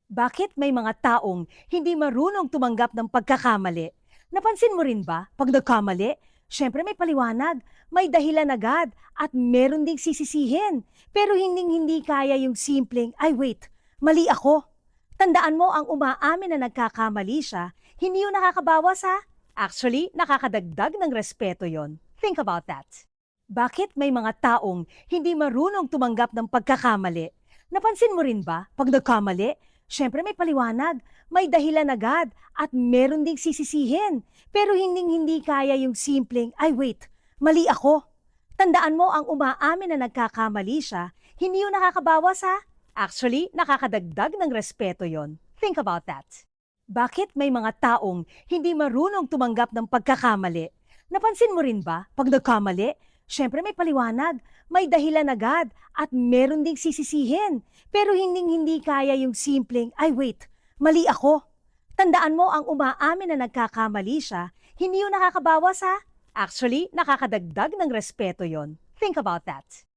Bakit may mga taong hindi marunong tumanggap ng pagkakamali? Napansin mo rin ba, pag nagkamali, syempre may paliwanag, may dahilan agad, at meron ding sisisihin. Pero hindi kaya yung simpleng, ay wait, mali ako. Tandaan mo, ang umaamin na nagkakamali siya, hindi yung nakakabawas ha. Actually, nakakadagdag ng respeto yon. Think about that. Bakit may mga taong hindi marunong tumanggap ng pagkakamali? Napansin mo rin ba, pag nagkamali, syempre may paliwanag, may dahilan agad, at meron ding sisisihin. Pero hindi kaya yung simpleng, ay wait, mali ako. Tandaan mo, ang umaamin na nagkakamali siya, hindi yung nakakabawas ha. Actually, nakakadagdag ng respeto yon. Think about that. Bakit may mga taong hindi marunong tumanggap ng pagkakamali? Napansin mo rin ba, pag nagkamali, syempre may paliwanag, may dahilan agad, at meron ding sisisihin. Pero hindi kaya yung simpleng, ay wait, mali ako. Tandaan mo, ang umaamin na nagkakamali siya, hindi yung nakakabawas ha. Actually, nakakadagdag ng respeto yon. Think about that.